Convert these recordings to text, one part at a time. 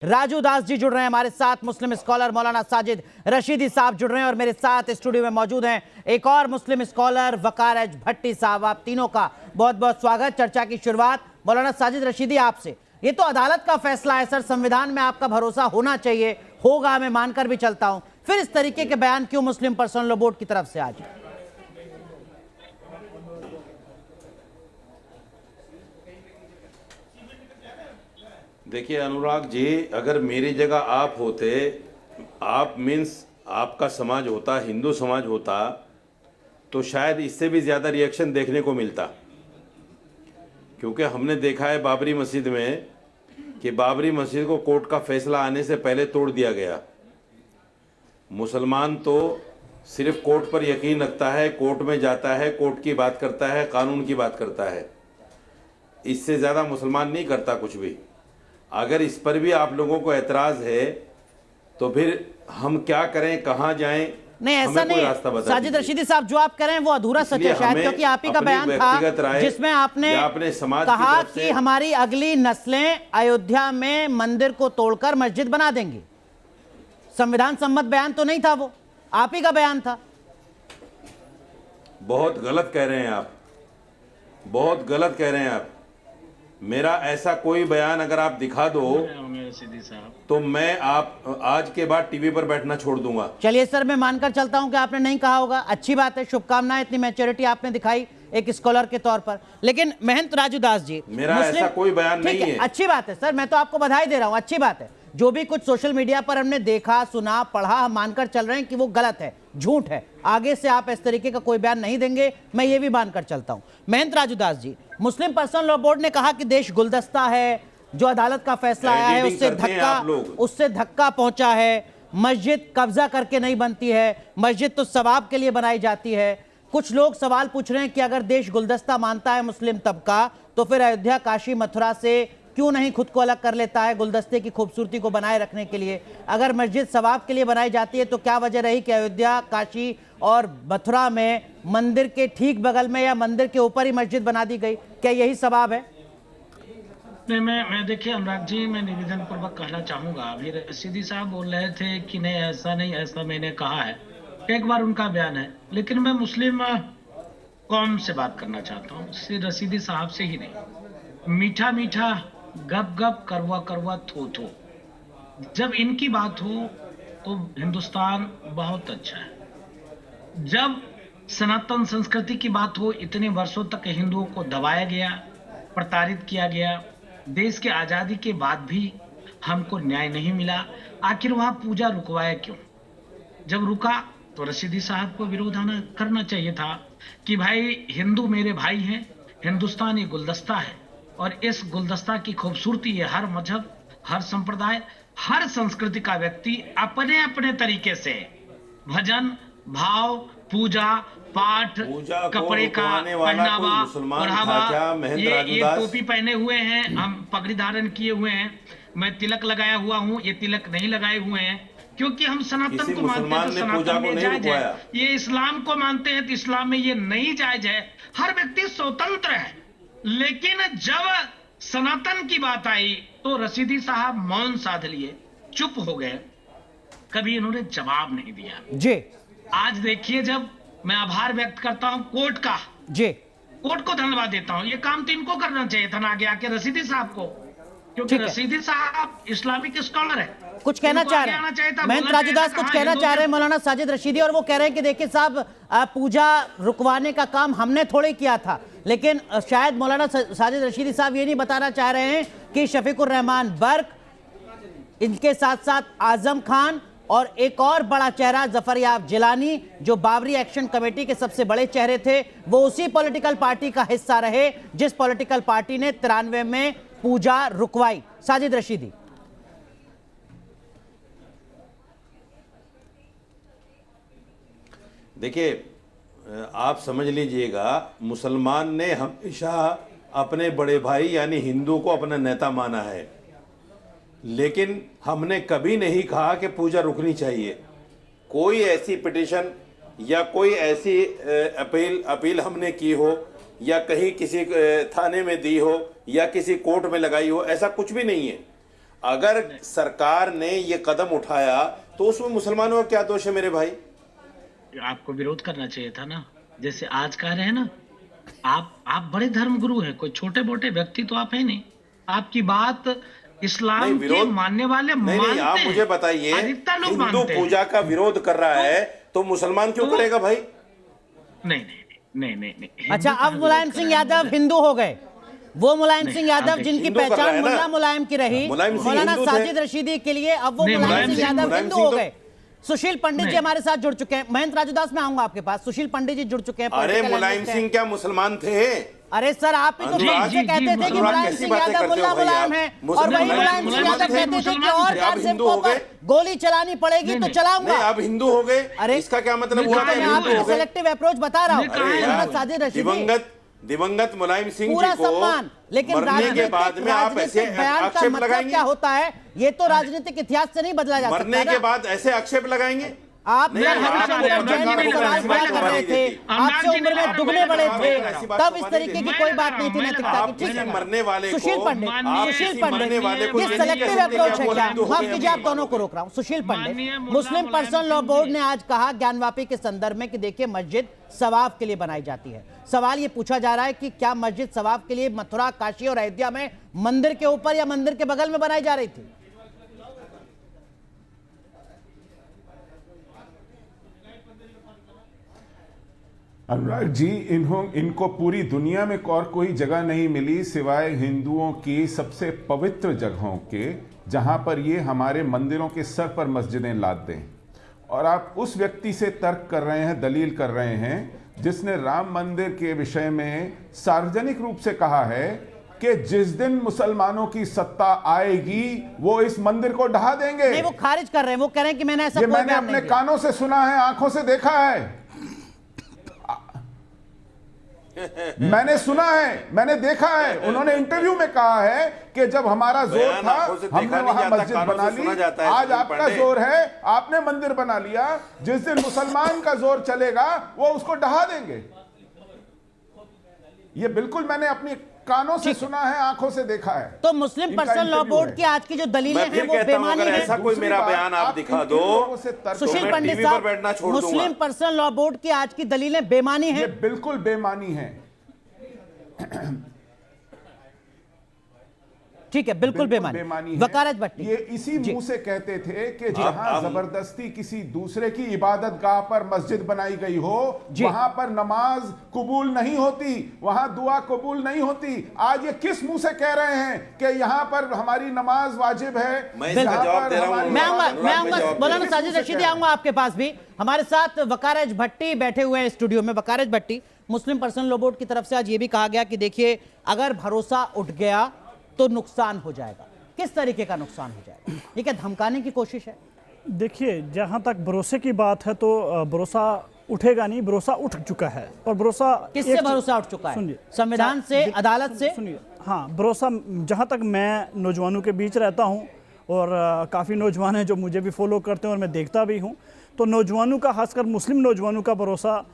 राजू दास जी जुड़ रहे हैं हमारे साथ, मुस्लिम स्कॉलर मौलाना साजिद रशीदी साहब जुड़ रहे हैं और मेरे साथ स्टूडियो में मौजूद हैं एक और मुस्लिम स्कॉलर वकार एच भट्टी साहब। आप तीनों का बहुत बहुत स्वागत। चर्चा की शुरुआत मौलाना साजिद रशीदी आपसे। ये तो अदालत का फैसला है सर, संविधान में आपका भरोसा होना चाहिए, होगा, मैं मानकर भी चलता हूं, फिर इस तरीके के बयान क्यों मुस्लिम पर्सनल लॉ बोर्ड की तरफ से आज? देखिए अनुराग जी, अगर मेरी जगह आप होते, आप मीन्स आपका समाज होता, हिंदू समाज होता, तो शायद इससे भी ज़्यादा रिएक्शन देखने को मिलता। क्योंकि हमने देखा है बाबरी मस्जिद में कि बाबरी मस्जिद को कोर्ट का फैसला आने से पहले तोड़ दिया गया। मुसलमान तो सिर्फ कोर्ट पर यकीन रखता है, कोर्ट में जाता है, कोर्ट की बात करता है, कानून की बात करता है, इससे ज़्यादा मुसलमान नहीं करता कुछ भी। अगर इस पर भी आप लोगों को एतराज़ है तो फिर हम क्या करें, कहाँ जाएं? नहीं, ऐसा नहीं साजिद रशीदी साहब, जो आप कह रहे हैं वो अधूरा सच है शायद, क्योंकि आप ही का बयान था जिसमें आपने कहा कि हमारी अगली नस्लें अयोध्या में मंदिर को तोड़कर मस्जिद बना देंगी। संविधान सम्मत बयान तो नहीं था वो, आप ही का बयान था। बहुत गलत कह रहे हैं आप, बहुत गलत कह रहे हैं आप। मेरा ऐसा कोई बयान अगर आप दिखा दो तो मैं आप आज के बाद टीवी पर बैठना छोड़ दूंगा। चलिए सर, मैं मानकर चलता हूं कि आपने नहीं कहा होगा, अच्छी बात है, शुभकामनाएं, इतनी मैच्योरिटी आपने दिखाई एक स्कॉलर के तौर पर। लेकिन महंत राजू दास जी, मेरा ऐसा कोई बयान नहीं है। अच्छी बात है सर, मैं तो आपको बधाई दे रहा हूं, अच्छी बात है। जो भी कुछ सोशल मीडिया पर हमने देखा, सुना, पढ़ा, हम मानकर चल रहे हैं कि वो गलत है, झूठ है। आगे से आप इस तरीके का कोई बयान नहीं देंगे, मैं ये भी मानकर चलता हूं। महंत राजू दास जी, मुस्लिम पर्सनल लॉ बोर्ड ने कहा कि देश गुलदस्ता है, जो अदालत का फैसला आया है उससे धक्का पहुंचा है। मस्जिद कब्जा करके नहीं बनती है, मस्जिद तो सवाब के लिए बनाई जाती है। कुछ लोग सवाल पूछ रहे हैं कि अगर देश गुलदस्ता मानता है मुस्लिम तबका, तो फिर अयोध्या, काशी, मथुरा से क्यों नहीं खुद को अलग कर लेता है गुलदस्ते की खूबसूरती को बनाए रखने के लिए? अगर मस्जिद सवाब के लिए बनाई जाती है तो क्या वजह रही कि अयोध्या, काशी और मथुरा में मंदिर के ठीक बगल में या मंदिर के ऊपर ही मस्जिद बना दी गई? क्या यही सवाब है? नहीं, मैं देखिए अनुराग जी, मैं निवेदन पूर्वक कहना चाहूंगा, अभी रशीदी साहब बोल रहे थे कि नहीं ऐसा नहीं, ऐसा मैंने कहा है, एक बार उनका बयान है, लेकिन मैं मुस्लिम कौम से बात करना चाहता हूँ, सिर्फ रशीदी साहब से ही नहीं। मीठा मीठा, गप गप, करवा करवा, थो थो, जब इनकी बात हो तो हिंदुस्तान बहुत अच्छा है। जब सनातन संस्कृति की बात हो, इतने वर्षों तक हिंदुओं को दबाया गया, प्रताड़ित किया गया, देश के आजादी के बाद भी हमको न्याय नहीं मिला, आखिर वहां पूजा रुकवाया क्यों? जब रुका तो रशीदी साहब को विरोध करना चाहिए था कि भाई हिंदू मेरे भाई हैं, हिंदुस्तान ये गुलदस्ता है और इस गुलदस्ता की खूबसूरती है, हर मजहब, हर संप्रदाय, हर संस्कृति का व्यक्ति अपने अपने तरीके से भजन, भाव, पूजा, पाठ, कपड़े का पहनावा, ओढ़ावा, ये टोपी पहने हुए हैं, हम पगड़ी धारण किए हुए हैं, मैं तिलक लगाया हुआ हूँ, ये तिलक नहीं लगाए हुए हैं, क्योंकि हम सनातन को मानते हैं तो सनातन में जायज है। ये इस्लाम को मानते हैं तो इस्लाम में ये नहीं जायज है। हर व्यक्ति स्वतंत्र है। लेकिन जब सनातन की बात आई तो रशीदी साहब मौन साध लिए, चुप हो गए, कभी इन्होंने जवाब नहीं दिया जी। आज देखिए, जब मैं आभार व्यक्त करता हूं कोर्ट का जी, कोर्ट को धन्यवाद देता हूं, ये काम तो इनको करना चाहिए था ना, आगे आके रशीदी साहब को, क्योंकि रशीदी साहब इस्लामिक स्कॉलर है। कुछ कहना चाह रहे हैं महंत राजू दास, कुछ कहना चाह रहे हैं मौलाना साजिद रशीदी, और वो कह रहे हैं कि देखिए साहब, पूजा रुकवाने का काम हमने थोड़े किया था, लेकिन शायद मौलाना साजिद रशीदी साहब ये नहीं बताना चाह रहे हैं कि शफीकुर रहमान बर्क, इनके साथ साथ आजम खान और एक और बड़ा चेहरा जफरयाब जिलानी, जो बाबरी एक्शन कमेटी के सबसे बड़े चेहरे थे, वो उसी पॉलिटिकल पार्टी का हिस्सा रहे जिस पॉलिटिकल पार्टी ने 93 में पूजा रुकवाई। साजिद रशीदी, देखिए, आप समझ लीजिएगा, मुसलमान ने हमेशा अपने बड़े भाई यानी हिंदू को अपना नेता माना है, लेकिन हमने कभी नहीं कहा कि पूजा रुकनी चाहिए। कोई ऐसी पिटीशन या कोई ऐसी अपील हमने की हो या कहीं किसी थाने में दी हो या किसी कोर्ट में लगाई हो, ऐसा कुछ भी नहीं है। अगर सरकार ने ये कदम उठाया तो उसमें मुसलमानों का क्या दोष है मेरे भाई? आपको विरोध करना चाहिए था ना, जैसे आज कह रहे हैं ना। आप बड़े धर्मगुरु हैं, कोई छोटे मोटे व्यक्ति तो आप है नहीं। आपकी बात इस्लाम नहीं, के विरोध मानने वाले नहीं, मानते आप हैं। मुझे बताइए, अधिकतर लोग हिंदू मानते हैं। पूजा का विरोध कर रहा है तो मुसलमान क्यों करेगा भाई? नहीं नहीं नहीं नहीं नहीं। अच्छा, हिंदू का अब मुलायम विरोध सिंह कर रहे हैं। यादव हिंदू हो गए। वो मुलायम नहीं, सिंह आप यादव देखिए, जिनकी हिंदू कर रहा पहचान है ना? मुल्ला मुलायम की रही, मुलायम सिंह मौलाना हिंदू थे। साजिद रशीदी के लिए अब वो नहीं, मुलायम मुलायम सिंह सिंह- यादव मुलायम हिंदू सिंह हो तो- गए। सुशील पंडित जी नहीं। हमारे साथ जुड़ चुके हैं। महेंद्र राजूदास, मैं आऊंगा आपके पास। सुशील पंडित जी जुड़ चुके हैं। अरे political मुलायम analyst हैं। सिंह क्या मुसलमान थे? अरे सर, आप ही तो अनुराग शुरू से जी, कहते थे कि अनुराग मुलायम कैसी सिंह बातें यादव करते हो मुल्ला भाई मुलायम आप? है, मुसलमान- और वही मुलायम मुलायम सिंह मुलायम यादव थे, कहते थे कि मुसलमान और थे। आप कासिम हिंदू को हो गए? गोली चलानी पड़ेगी नहीं, तो नहीं। चलाऊंगा। नहीं, आप हिंदू हो गए? अरे, इसका क्या मतलब नहीं, हुआ कहा कि मैं आप हिंदू हिंदू हूँ। हो गए? सेलेक्टिव अप्रोच बता रहा हूँ। नहीं, कहा अरे है यार, हिंदू। साजिद रशीदी, दिवंगत मुलायम सिंह पूरा जी को सम्मान, लेकिन मरने के राजनीतिक बाद में आप ऐसे राजनीतिक बयान का आक्षेप मतलब लगाएंगे? क्या होता है, ये तो राजनीतिक इतिहास से नहीं बदला जा सकता मरने ना। के बाद ऐसे आक्षेप लगाएंगे? आप नहीं, यार आप हमेशा तो जैन पत्रकारों में को सवाल ऐसी खड़ा बात कर रहे नहीं थे, देती। आपसे उम्र में दुगने बड़े थे, ऐसी बात तब तो इस नहीं तरीके की देती। कोई बात नहीं थी नैतिकता की। आप ठीक किसी है, मरने वाले को सुशील पंडित, आप सुशील किसी पंडित, मरने वाले को ये ये नहीं कह सेलेक्टिव सकते कि अप्रोच आप है वो क्या? हिंदू हो माफ गए, कीजिए, आप हम दोनों को रोक रहा हूँ। सुशील पंडित, माननीय मुल्ला मुस्लिम मुलायम पर्सनल लॉ सिंह बोर्ड जी। ने आज कहा ज्ञानवापी के संदर्भ में कि देखिए मस्जिद सवाब के लिए बनाई जाती है। सवाल ये पूछा जा रहा है कि क्या मस्जिद सवाब के लिए मथुरा, काशी और अयोध्या में मंदिर के ऊपर या मंदिर के बगल में बनाई जा रही थी? अनुराग जी, इनको पूरी दुनिया में और कोई जगह नहीं मिली सिवाय हिंदुओं की सबसे पवित्र जगहों के, जहां पर ये हमारे मंदिरों के सर पर मस्जिदें लाद दें। और आप उस व्यक्ति से तर्क कर रहे हैं, दलील कर रहे हैं, जिसने राम मंदिर के विषय में सार्वजनिक रूप से कहा है कि जिस दिन मुसलमानों की सत्ता आएगी वो इस मंदिर को ढहा देंगे। नहीं, वो खारिज कर रहे हैं। वो कह रहे हैं कि मैंने ऐसा ये कोई मैंने बयान अपने नहीं दिया। कानों से सुना है, आंखों से देखा है, मैंने सुना है, मैंने देखा है। उन्होंने इंटरव्यू में कहा है कि जब हमारा जोर बयान था आंखों से देखा हमने नहीं वहां जाता, मस्जिद कानों बना से सुना ली। जाता है। आज सुनील आपका पांडे। जोर है, आपने मंदिर बना लिया। जिस दिन मुसलमान का जोर चलेगा वो उसको ढहा देंगे। ये बिल्कुल मैंने अपनी कानों से सुना है, आंखों से देखा है। तो मुस्लिम इनका पर्सनल लॉ इंटरव्यू बोर्ड है। की आज की जो दलीलें मैं हैं फिर वो कहता हूं, बेमानी अगर है। ऐसा कोई दूसरी मेरा बात, बयान आप दिखा इन दो लोगों से तर्क- सुशील मैं पंडित टीवी पर बैठना साहब, छोड़ दूंगा। मुस्लिम पर्सनल लॉ बोर्ड की आज की दलीलें बेमानी ये हैं। बिल्कुल बेमानी है। ठीक है, बिल्कुल बेमानी। है। वकालत भट्टी, ये इसी जी। मुंह से कहते थे कि जहां आप- जबरदस्ती किसी दूसरे की इबादत गाह पर मस्जिद बनाई गई हो, जी। वहां पर नमाज कबूल नहीं होती, वहां दुआ कबूल नहीं होती। आज ये किस मुंह से कह रहे हैं कि यहां पर हमारी नमाज वाजिब है? मैं इसका जहां जवाब पर दे रहा हूं। हमारी मैं आऊंगा, नमाज- मैं आऊंगा, जवाब मौलाना दे- साजिद रशीदी आऊंगा आपके पास भी। हमारे साथ वकारज भट्टी बैठे हुए हैं स्टूडियो में। वकारज भट्टी, मुस्लिम पर्सनल लॉ बोर्ड की तरफ से आज ये भी कहा गया कि देखिए अगर भरोसा उठ गया तो नुकसान हो जाएगा। किस तरीके का नुकसान हो जाएगा? ये क्या धमकाने की कोशिश है? देखिए, जहाँ तक भरोसे की बात है तो भरोसा उठेगा नहीं, भरोसा उठ चुका है। और भरोसा किससे भरोसा उठ चुका है? सुनिए, संविधान से, अदालत से? सुनिए, हाँ, भरोसा, जहाँ तक मैं नौजवानों के बीच रहता हूँ और काफ़ी नौजवान हैं जो मुझे भी फॉलो करते हैं और मैं देखता भी हूँ, तो नौजवानों का, खासकर मुस्लिम नौजवानों का भरोसा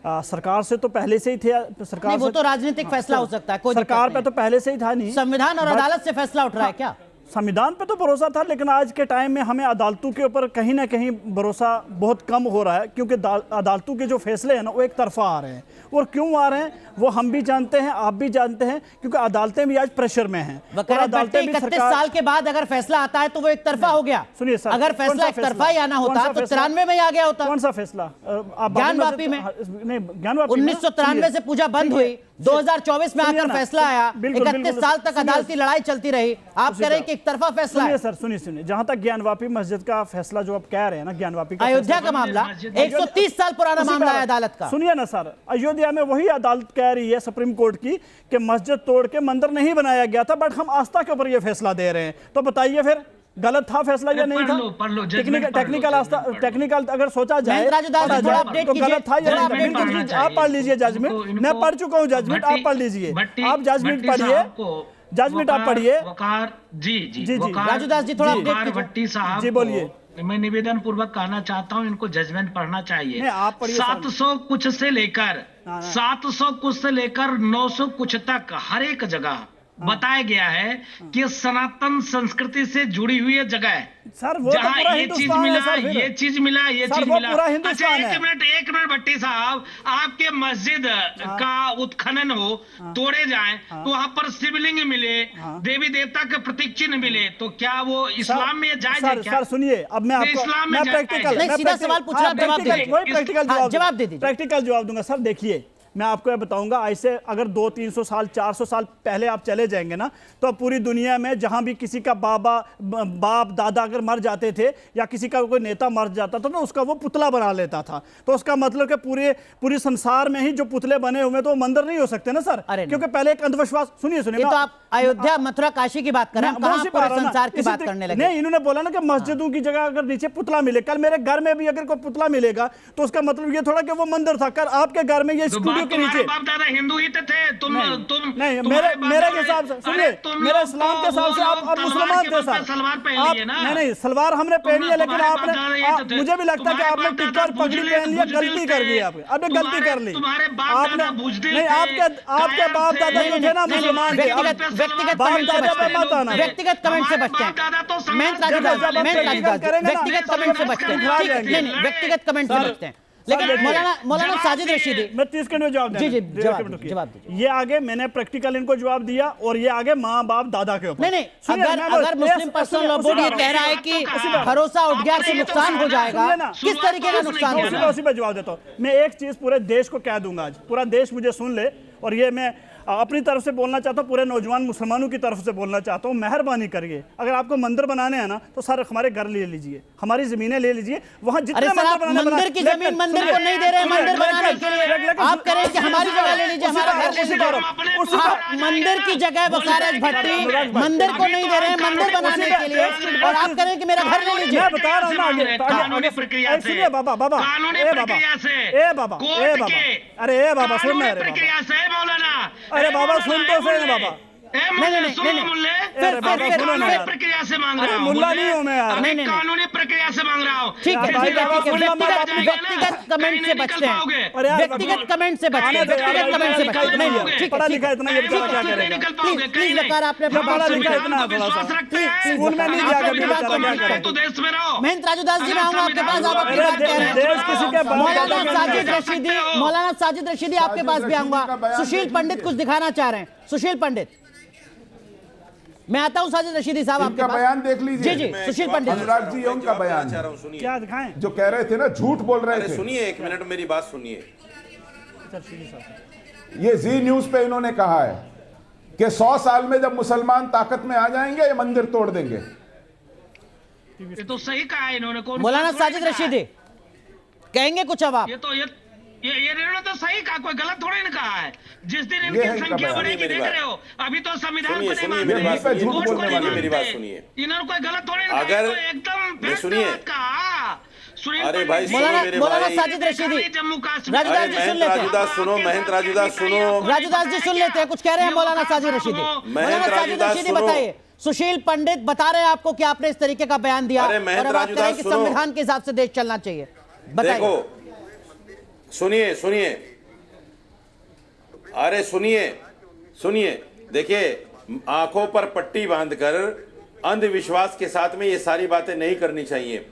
सरकार से तो पहले से ही थे। सरकार नहीं, वो से तो राजनीतिक फैसला हो सकता है, कोई दिक्कत सरकार नहीं पे है। तो पहले से ही था नहीं। संविधान और बट- अदालत से फैसला उठ रहा है क्या? संविधान पे तो भरोसा था, लेकिन आज के टाइम में हमें अदालतों के ऊपर कहीं ना कहीं भरोसा बहुत कम हो रहा है, क्योंकि अदालतों के जो फैसले हैं ना वो एक तरफा आ रहे हैं। और क्यों आ रहे हैं वो हम भी जानते हैं, आप भी जानते हैं, क्योंकि अदालतें भी आज प्रेशर में हैं। और वकालत भट्टी, अदालतें भी 31 साल के बाद अगर फैसला आता है तो वो एक तरफा हो गया। सुनिए सर, अगर कौन फैसला सा एक तरफा ही आना कौन होता सा तो फैसला? 93 में ही आ गया होता। कौन सा फैसला? आप ज्ञानवापी में? नहीं, ज्ञानवापी में 1993 से पूजा बंद हुई, 2024 में सुनिए आकर ना, फैसला आया। बिल्कुल, 31 बिल्कुल, साल तक सुनिए, अदालती लड़ाई चलती रही। आप कह रहे हैं कि एक तरफा फैसला सुनिए है। सर, सुनिए, जहां तक ज्ञानवापी मस्जिद का फैसला जो आप कह रहे हैं ना, ज्ञानवापी का अयोध्या फैसला- का मामला मस्जिद- 130 साल पुराना उसी मामला पर- है अदालत का। सुनिए ना सर, अयोध्या में वही अदालत कह रही है, सुप्रीम कोर्ट की, कि मस्जिद तोड़ के मंदिर नहीं बनाया गया था, बट हम आस्था के ऊपर ये फैसला दे रहे हैं। तो बताइए फिर गलत था फैसला या अरे नहीं पढ़ था? लो, पढ़ लो, judgment पढ़ लो, टेक्निकल आस्था, judgment पढ़ लो। टेक्निकल अगर सोचा जाए, महेंद्र राजूदास पढ़ा जी, थोड़ा जाए, अपडेट तो कीजिए। गलत था या थोड़ा नहीं? अपडेट बिल्कुल, कीजिए। बिल्कुल, आप पढ़ लीजिए जजमेंट। मैं पढ़ चुका हूँ जजमेंट, आप पढ़ लीजिए। आप जजमेंट पढ़िए, जजमेंट आप पढ़िए। वकार जी जी जी, वकार- राजूदास जी, थोड़ा जी, अपडेट वकार कीजिए। भट्टी साहब जी, को बोलिए। मैं निवेदन पूर्वक कहना चाहता हूं, इनको जजमेंट पढ़ना चाहिए। नहीं, आप पढ़िए सर। 700 कुछ से लेकर हाँ, हाँ। 700 कुछ से लेकर 900 कुछ तक हर एक जगह बताया गया है कि सनातन संस्कृति से जुड़ी हुई ये जगह है सर वो तो जहाँ पूरा ये चीज हिंदुस्तान है मिला, सर, फिर। ये चीज मिला, ये सर, चीज वो मिला। पूरा अच्छा हिंदुस्तान है। एक मिनट भट्टी साहब, आपके मस्जिद का उत्खनन हो, तोड़े जाएं, तो वहां पर शिवलिंग मिले, देवी देवता के प्रतीक चिन्ह मिले, तो क्या वो इस्लाम में जायज है सर क्या? सर सुनिए, अब मैं आपको इस्लाम में मैं जायज प्रैक्टिकल है। नहीं, सीधा सवाल पूछ रहा, आप जवाब दे दीजिए। वही प्रैक्टिकल हाँ, जवाब दे दीजिए। प्रैक्टिकल जवाब दूंगा सर। देखिए मैं आपको ये बताऊंगा, ऐसे अगर 200-300 साल 400 साल पहले आप चले जाएंगे ना, तो पूरी दुनिया में जहां भी किसी का बाप दादा अगर मर जाते थे या किसी का कोई नेता मर जाता था, तो उसका वो पुतला बना लेता था। तो उसका मतलब कि पूरे संसार में ही जो पुतले बने हुए, तो वो मंदिर नहीं हो सकते ना सर, अरे क्योंकि पहले एक अंधविश्वास। सुनिए ये तो आप अयोध्या मथुरा काशी की बात कर रहे हैं, हम कहाँ पूरे संसार की बात करने लगे। नहीं, इन्होंने बोला ना कि मस्जिदों की जगह अगर नीचे पुतला मिले, कल मेरे घर में भी अगर कोई पुतला मिलेगा तो उसका मतलब ये थोड़ा कि वो मंदिर था। कल आपके घर में ये स्टूडियो के नीचे बाप दादा हिंदू ही तो थे, तुम नहीं, तुम्हारे मेरे बाप हिसाब से दादा- सुनिए, अरे तुम मेरे लोग इस्लाम तो के हिसाब से वो आप लोग मुसलमान तलवार थे के सर। बदले सलवार पहन आप लिए ना। नहीं, सलवार हमने पहनी है, लेकिन तुम्हारे आपने बाप दादा ये तो थे। मुझे भी लगता है कि तुम्हारे आपने बाप टिक्का दादा और पगड़ी बुजदिल पहन लिया, थे। गलती कर ली आपने, आपने गलती कर ली। तुम्हारे बाप आपने दादा बुजदिल नहीं, थे, आपके बाप दादा कायर जो थे। थे ना मुसलमान थे। व्यक्तिगत बाप कमेंट से दादा पे बचते मत आना। हैं, व्यक्तिगत कमेंट से बचते हैं। महेंद्र राजूदास, व्यक्तिगत कमेंट से बचते हैं। ठीक है, नहीं, व्यक्तिगत कमेंट से बचते हैं। लेकिन मौलाना साजिद रशीदी, मैं 30 सेकंड में जवाब जी जी देना। जवाब दीजिए। ये आगे मैंने प्रैक्टिकल इनको जवाब दिया, और ये आगे माँ बाप दादा के ऊपर। नहीं, सुनिए, अगर मुस्लिम पर्सनल लॉ बोर्ड ये कह रहा है कि भरोसा उठ गया तो नुकसान हो जाएगा, किस तरीके का नुकसान होगा? उसी पे जवाब देता हूँ। मैं एक चीज पूरे देश को कह दूंगा, आज पूरा देश मुझे सुन ले, और ये मैं अपनी तरफ से बोलना चाहता हूँ, पूरे नौजवान मुसलमानों की तरफ से बोलना चाहता हूँ, मेहरबानी करिए, अगर आपको मंदिर बनाने हैं ना, तो सर हमारे घर ले लीजिए, हमारी जमीनें ले लीजिए, वहाँ जितने मंदिर की जमीन मंदिर को नहीं दे रहे हैं मंदिर बनाने के लिए, आप करें कि हमारी जगह ले लीजिए, हमारा घर ले लीजिए। आप मंदिर की जगह वकालत भट्टी मंदिर को नहीं दे रहे हैं मंदिर बनाने के लिए, और आप करें कि मेरा घर ले लीजिए। मैं बता रहा हूँ ना, कानूनी प्रक्रिया से, सुनिए बाबा, कानूनी ए बाबा, प्रक्रिया से, ए बाबा, ए बाबा, अरे ए बाबा सुन ना, अरे प्रक्रिया से मौलाना, अरे बाबा सुन तो सही ना बाबा। नहीं, प्रक्रिया से मांग रहा हूँ, मुल्ला नहीं हूँ मैं यार। नहीं, कानूनी प्रक्रिया से मांग रहा हूँ। ठीक है, भाई, व्यक्तिगत कमेंट से बचते हैं, व्यक्तिगत कमेंट से बचते हैं, व्यक्तिगत कमेंट से बचते हैं। नहीं, ठीक पढ़ा है, लिखा इतना ये बेचारा क्या करेगा? प्लीज वकार आपने अपना पढ़ा बात लिखा सुना। इतना थोड़ा सा स्कूल में नहीं गया कभी, बेचारा क्या करेगा? तो देश में रहो। महेंद्र राजूदास जी, मैं आऊंगा आपके पास, आप अपनी बात कह रहे हैं। देश किसी के मौलाना साजिद रशीदी आपके पास भी आऊंगा। सुशील पंडित कुछ दिखाना चाह रहे हैं। सुशील पंडित, मैं आता हूं साजिद रशीदी साहब आपके इनका पास। बयान देख लीजिए। जी जी, सुशील पंडित। अनुराग जी, उनका बयान चाह रहा हूं, सुनिए। क्या दिखाएं? जो कह रहे थे ना, झूठ बोल रहे अरे थे। सुनिए, एक मिनट मेरी बात सुनिए। ये जी न्यूज पे इन्होंने कहा है कि 100 साल में जब मुसलमान ताकत में आ जाएंगे, ये मंदिर तोड़ देंगे। ये तो सही कहा है इन्होंने। कौन मौलाना साजिद रशीदी कहेंगे कुछ अब आप? ये इन्होंने तो सही कहा, कोई गलत थोड़ी ना कहा है। जिस दिन ये इनकी है इनका संख्या बयान। बढ़ेगी, देख रहे हो, अभी तो संविधान को सुनिए, नहीं सुनिए, मानते, मेरी बात सुनिए, झूठ वोट को बोलने नहीं वाले, मानते। मेरी बात सुनिए। इन्होंने कोई गलत थोड़ी ना अगर- कहा, तो एकदम नहीं, सुनिए। कहा। सुनील अरे पंडित भाई, जी, सुनो मेरे मौलाना भाई। साजिद रशीदी, जम्मू कश्मीर, राजूदास अरे जी सुन महेंद्र लेते हैं। राजूदास सुनो, महेंद्र राजूदास सुनो। राजूदास जी सुन लेते हैं, कुछ कह रहे हैं मौलाना साजिद रशीदी। मौलाना साजिद राजूदास रशीदी सुनो। बताइए, सुशील पंडित बता रहे हैं आपको कि आपने इस तरीके का बयान दिया, अरे और महेंद्र अब आप कह रहे हैं कि राजूदास सुनो। संविधान के हिसाब से देश चलना चाहिए। बताइए। देखो, सुनिए सुनिए, अरे सुनिए सुनिए, देखिए, आंखों पर पट्टी बांधकर अंधविश्वास के साथ में ये सारी बातें नहीं करनी चाहिए।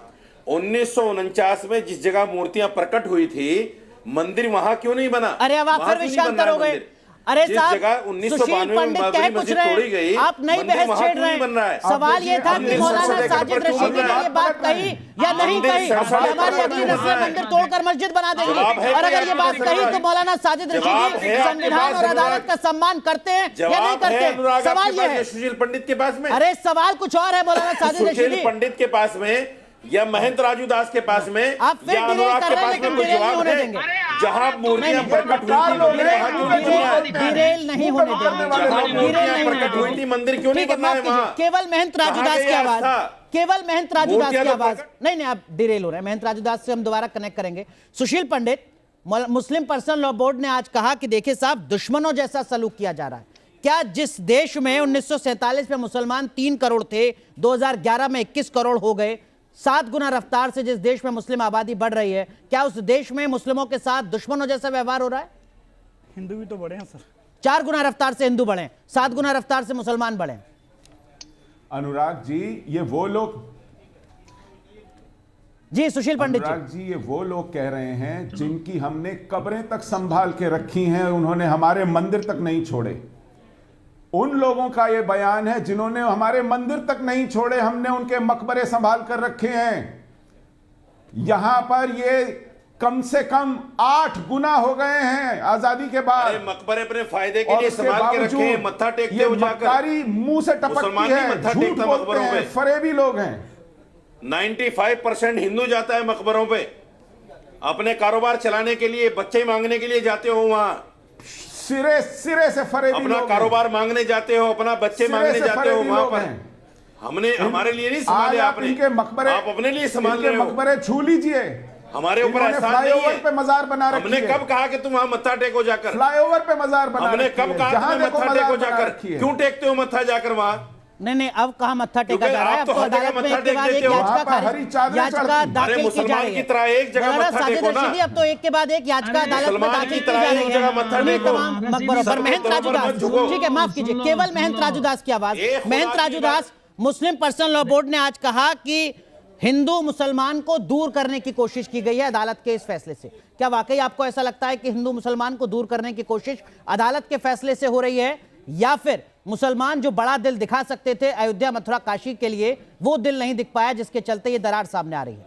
1949 में जिस जगह मूर्तियां प्रकट हुई थी, मंदिर वहां क्यों नहीं बना? अरे अब आप वहां फिर क्यों नहीं शांत बन रहा है हो गए। मंदिर? अरे जिस साहब, जगह सुशील 1992 पंडित में कह बाबरी कुछ मस्जिद रहे तोड़ी हैं, गई, आप नई मंदिर बहस वहां छेड़ क्यों रहे नहीं बन रहा है? हैं। सवाल ये था कि मंदिर मौलाना सरसों साजिद देकर रशीदी ने ये बात कही या नहीं मंदिर कही, सरसों देकर हमारी अगली बन नस्लें रहा है। मंदिर तोड़कर मस्जिद बना देंगी। जवाब है और अगर कि ये बात आपके कही पास तो मौलाना साजिद जवाब रशीदी है आपके संविधान पास, और अदालत का सम्मान करते हैं या नहीं जवाब है करते? अनुराग सवाल आपके ये पास है। या सुशील पंडित के पास में? अरे सवाल कुछ और है मौलाना साजिद सुशील रशीदी। पंडित के पास में या महेंद्र राजूदास के पास में आप फिर या डिले अनुराग कर के रहे हैं, पास लेकिन में कोई डिले नहीं जवाब होने है? देंगे। जहां मूर्तियां प्रकट हुई थी, मंदिर वहां क्यों नहीं बना है? डिरेल नहीं होने देंगे। जहां डिरेल मूर्तियां नहीं होने प्रकट हुई देंगे। थी, मंदिर क्यों नहीं ठीक है, बनना माफ है कीजिए, वहां? केवल महेंद्र राजूदास की कहाँ गया आवाज, आस्था? केवल महेंद्र राजूदास मूर्तियां की तो आवाज। प्रकट- नहीं आप डिरेल हो रहे हैं। महेंद्र राजूदास से हम दोबारा कनेक्ट करेंगे। सुशील पंडित, मुस्लिम पर्सनल लॉ बोर्ड ने आज कहा कि देखिए साहब, दुश्मनों जैसा सलूक किया जा रहा है। क्या जिस देश में 1947 में मुसलमान 3 करोड़ थे, 2011 में 21 करोड़ हो गए, 7 गुना रफ्तार से जिस देश में मुस्लिम आबादी बढ़ रही है, क्या उस देश में मुस्लिमों के साथ दुश्मनों जैसा व्यवहार हो रहा है? हिंदू भी तो बड़े हैं सर। 4 गुना रफ्तार से हिंदू बढ़े, 7 गुना रफ्तार से मुसलमान बढ़े। अनुराग जी, ये वो लोग जी सुशील पंडित जी, अनुराग जी, ये वो लोग कह रहे हैं जिनकी हमने कब्रें तक संभाल के रखी हैं, उन्होंने हमारे मंदिर तक नहीं छोड़े। उन लोगों का ये बयान है जिन्होंने हमारे मंदिर तक नहीं छोड़े, हमने उनके मकबरे संभाल कर रखे हैं। यहां पर ये कम से कम 8 गुना हो गए हैं आजादी के बाद। अरे मकबरे अपने फायदे के लिए संभाल के रखे हैं, मत्था टेकते हो जाकर। मक्कारी मुंह से टपकती मुसलमान है, नहीं मत्था झूठ टेकता बोलते मकबरों हैं, पे। फरेबी लोग हैं। 95% हिंदू जाता है मकबरों पे, अपने कारोबार चलाने के लिए, बच्चे मांगने के लिए जाते हो वहां, सिरे सिरे से फरेबी अपना लोग कारोबार मांगने जाते हो, अपना बच्चे सिरे मांगने से जाते हो फरेबी वहां लोग पर। हैं। हमने हमारे लिए नहीं आज संभाले आप आपने, इनके मकबरे, आप अपने लिए संभाल इनके रहे हो। मकबरे छू लीजिए। हमारे ऊपर इन्होंने एहसान नहीं फ्लाईओवर है। पे मजार बना रखी हमने है। कब कहा कि तुम वहां मत्था टेको जाकर? फ्लाईओवर पे मजार बना हमने रखी कब है। कहा जहां तुम्हें देखो मत्था मजार टेको बना जाकर? रखी है। क्यों टेकते हो मत्था जाकर वहां? नहीं, अब कहाँ मत्था टेका क्योंकि जा रहा है? आप तो अब तो हर जगह अदालत में मत्था एक के बाद टेक एक देते हो। याचिका वहाँ पर हरी चादरें याचिका चढ़ती हैं। दाखिल अरे की जा मुसलमान रही की है। तरह एक जगह मौलाना मत्था साजिद टेको ना। रशीदी, अब तो एक के बाद एक याचिका अरे अदालत में मुसलमान दाखिल की की तरह जा एक रही जगह है। मत्था उन्हीं टेको। तमाम मकबरों पर। महंत सर्वोत्तम राजू पर दास, मत झुको। ठीक है, माफ कीजिए, सुन लो, केवल महंत सुन लो। राजू दास की आवाज। एक खुदा महंत की राजू बात। दास, मुस्लिम पर्सनल लॉ बोर्ड ने आज कहा कि हिंदू मुसलमान को दूर करने की कोशिश की गई है अदालत के इस फैसले से। क्या वाकई आपको ऐसा लगता है कि हिंदू मुसलमान को दूर करने की कोशिश अदालत के फैसले से हो रही है, या फिर मुसलमान जो बड़ा दिल दिखा सकते थे अयोध्या, मथुरा, काशी के लिए, वो दिल नहीं दिख पाया, जिसके चलते ये दरार सामने आ रही है?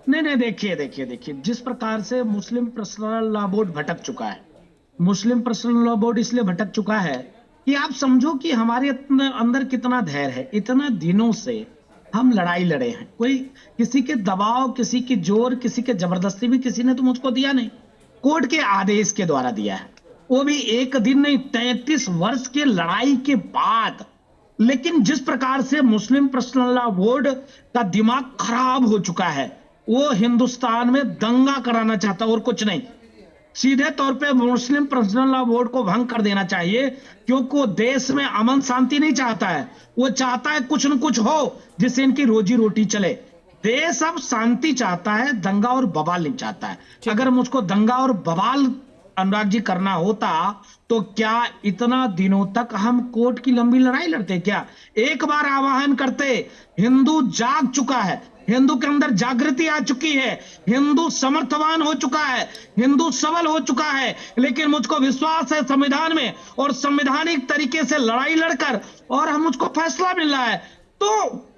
नहीं, देखिए, जिस प्रकार से मुस्लिम पर्सनल लॉ बोर्ड भटक चुका है, मुस्लिम पर्सनल लॉ बोर्ड इसलिए भटक चुका है कि आप समझो कि हमारे अंदर कितना धैर्य है। इतना दिनों से हम लड़ाई लड़े हैं, कोई किसी के दबाव, किसी के जोर, किसी के जबरदस्ती भी किसी ने तो मुझको दिया नहीं, कोर्ट के आदेश के द्वारा दिया है, वो भी एक दिन नहीं, 33 वर्ष के लड़ाई के बाद। लेकिन जिस प्रकार से मुस्लिम पर्सनल लॉ बोर्ड का दिमाग खराब हो चुका है, वो हिंदुस्तान में दंगा कराना चाहता, और कुछ नहीं। सीधे तौर पे मुस्लिम पर्सनल लॉ बोर्ड को भंग कर देना चाहिए, क्योंकि वो देश में अमन शांति नहीं चाहता है, वो चाहता है कुछ न कुछ हो जिससे इनकी रोजी रोटी चले। देश अब शांति चाहता है, दंगा और बवाल नहीं चाहता है। अगर मुझको दंगा और बवाल अनुराग जी करना होता तो क्या इतना दिनों तक हम कोर्ट की लंबी लड़ाई लड़ते? क्या एक बार आह्वान करते? हिंदू जाग चुका है, हिंदू के अंदर जागृति आ चुकी है, हिंदू समर्थवान हो चुका है, हिंदू सबल हो चुका है। लेकिन मुझको विश्वास है संविधान में, और संवैधानिक तरीके से लड़ाई लड़कर और हम मुझको फैसला मिल रहा है, तो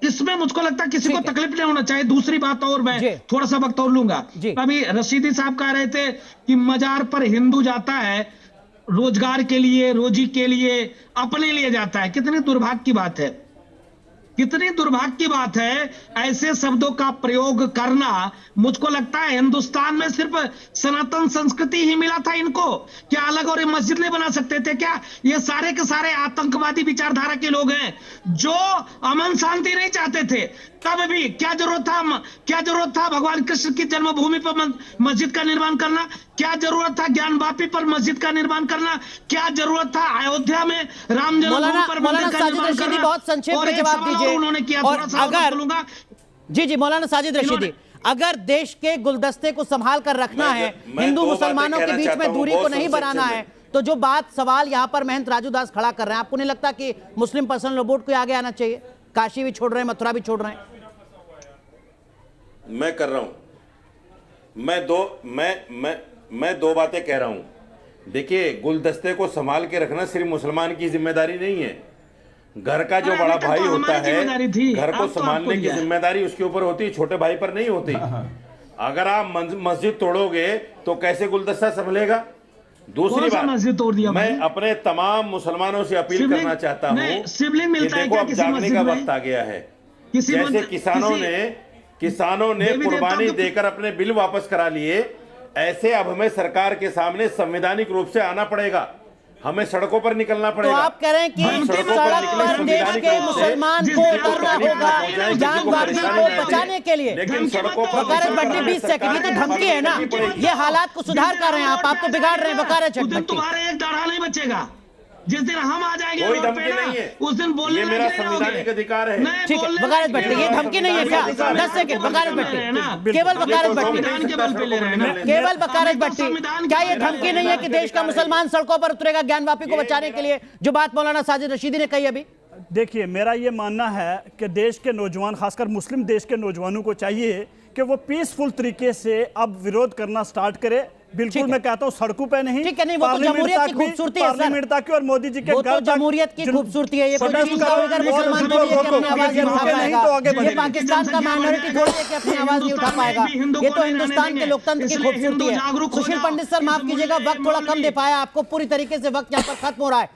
इसमें मुझको लगता है किसी को तकलीफ नहीं होना चाहिए। दूसरी बात और मैं थोड़ा सा वक्त और लूंगा। अभी रशीदी साहब कह रहे थे कि मजार पर हिंदू जाता है रोजगार के लिए, रोजी के लिए, अपने लिए जाता है। कितनी दुर्भाग्य की बात है, कितनी दुर्भाग्य की बात है ऐसे शब्दों का प्रयोग करना। मुझको लगता है हिंदुस्तान में सिर्फ सनातन संस्कृति ही मिला था इनको, क्या अलग और मस्जिद नहीं बना सकते थे क्या? ये सारे के सारे आतंकवादी विचारधारा के लोग हैं जो अमन शांति नहीं चाहते थे। तब भी क्या जरूरत था भगवान कृष्ण की जन्मभूमि पर मस्जिद का निर्माण करना? क्या जरूरत था ज्ञान वापी पर मस्जिद का निर्माण करना? क्या जरूरत था अयोध्या में राम जन्मभूमि पर मंदिर का निर्माण करना? बहुत संक्षेप में जवाब दीजिए। उन्होंने किया, और थोड़ा सा अगर बोलूंगा। जी मौलाना साजिद रशीदी, अगर देश के गुलदस्ते को संभाल कर रखना है, हिंदू मुसलमानों के बीच में दूरी को नहीं बनाना है, तो जो सवाल यहाँ पर महंत राजू दास खड़ा कर रहे हैं, आपको नहीं लगता कि मुस्लिम पर्सनल लॉ बोर्ड को आगे आना चाहिए? काशी भी छोड़ रहे हैं, मथुरा भी छोड़ रहे हैं। मैं कर रहा हूं, मैं दो बातें कह रहा हूं। देखिए, गुलदस्ते को संभाल के रखना सिर्फ मुसलमान की जिम्मेदारी नहीं है। घर का जो बड़ा भाई होता है, घर को संभालने की जिम्मेदारी उसके ऊपर होती है, छोटे भाई पर नहीं होती। अगर आप मस्जिद तोड़ोगे तो कैसे गुलदस्ता संभलेगा? दूसरी बात, मस्जिद तोड़ दिया मैं अपने तमाम मुसलमानों से अपील करना चाहता हूं कि देखो अब जागने का वक्त आ गया है। जैसे किसानों ने कुर्बानी देकर अपने बिल वापस करा लिए, ऐसे अब हमें सरकार के सामने संवैधानिक रूप से आना पड़ेगा, हमें सड़कों पर निकलना पड़ेगा। तो आप कह रहे हैं कि सड़क पर देश के मुसलमान को उतरना होगा जान वापी को बचाने के लिए। लेकिन सड़कों पर वकालत भट्टी 20 सेकंड, ये तो धमकी है ना, ये हालात को सुधार कर रहे हैं आप तो बिगाड़ रहे हैं वकालत भट्टी। तुम्हारे एक दाढ़ा नहीं बचेगा, जिस दिन हम आ जाएंगे कोई रोड पे धमकी ना, नहीं है। उस दिन बोलने ये मेरा लगे रहोगे। संवैधानिक अधिकार है। नहीं, ठीक है बोलने वकालत लगे भट्टी, ये रहोगे। धमकी नहीं है क्या? संविधान 10 सेकंड वकालत भट्टी, केवल वकालत भट्टी, संविधान के बल पे ले रहे हैं ना। केवल वकालत अभी तो भट्टी, संविधान क्या के ये बल पे धमकी ले नहीं है रहे कि हैं। देश का मुसलमान सड़कों पर उतरेगा ज्ञानवापी को बचाने के लिए, जो बात मौलाना साजिद रशीदी ने कही अभी? देखिए मेरा ये मानना है कि देश के नौजवान, खासकर मुस्लिम देश के नौजवानों को चाहिए कि वो पीसफुल तरीके से अब विरोध करना स्टार्ट करे। बिल्कुल मैं कहता हूं सड़कों पे नहीं, ठीक है, नहीं, वो तो जमहूरियत की खूबसूरती है सर। पार्लियामेंट तक और मोदी जी के वो तो घर तक जमहूरियत की जिन- खूबसूरती है, ये कोई प्रोटेस्ट चीज़ का करो, अगर और मुसलमान उनको थोड़ी है कि रोको, अपनी आवाज नहीं जिनको उठा नहीं तो आगे पाएगा, ये बढ़ेंगे। पाकिस्तान का माइनॉरिटी थोड़ी है कि अपनी आवाज नहीं उठा पाएगा, ये तो हिंदुस्तान के लोकतंत्र की खूबसूरती है। सुशील पंडित सर माफ कीजिएगा, वक्त थोड़ा कम दे पाया आपको, पूरी तरीके से वक्त यहाँ पर खत्म हो रहा है।